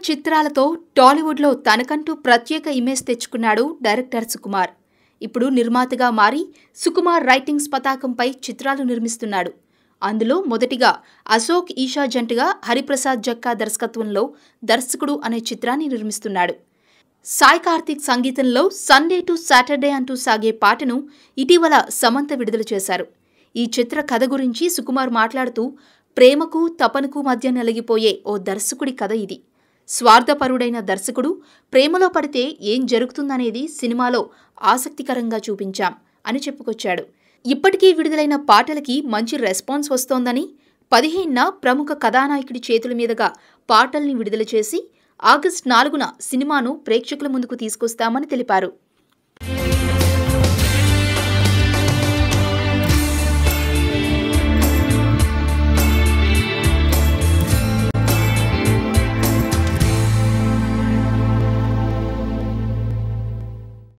చిత్రాలతో టాలీవుడ్లో తనకంటూ ప్రత్యేక ఇమేజ్ తెచ్చుకున్నాడు డైరెక్టర్ సుకుమార్. ఇప్పుడు నిర్మాతగా మారి సుకుమార్ రైటింగ్స్ పతాకంపై చిత్రాలు నిర్మిస్తున్నాడు. అందులో మొదటిగా అశోక్ ఈషా జంటగా హరిప్రసాద్ జక్కా దర్శకత్వంలో దర్శకుడు అనే చిత్రాన్ని నిర్మిస్తున్నాడు. సాయి కార్తిక్ సంగీతంలో సండే టు సాటర్డే అంటూ సాగే పాటను ఇటీవల సమంత విడుదల చేశారు. ఈ చిత్ర కథ గురించి సుకుమార్ మాట్లాడుతూ, ప్రేమకు తపనకు మధ్య నలిగిపోయే ఓ దర్శకుడి కథ ఇది. స్వార్థపరుడైన దర్శకుడు ప్రేమలో పడితే ఏం జరుగుతుందనేది సినిమాలో ఆసక్తికరంగా చూపించాం అని చెప్పుకొచ్చాడు. ఇప్పటికీ విడుదలైన పాటలకి మంచి రెస్పాన్స్ వస్తోందని, 15న ప్రముఖ కథానాయకుడి చేతుల మీదుగా పాటల్ని విడుదల చేసి ఆగస్టు 4న సినిమాను ప్రేక్షకుల ముందుకు తీసుకొస్తామని తెలిపారు.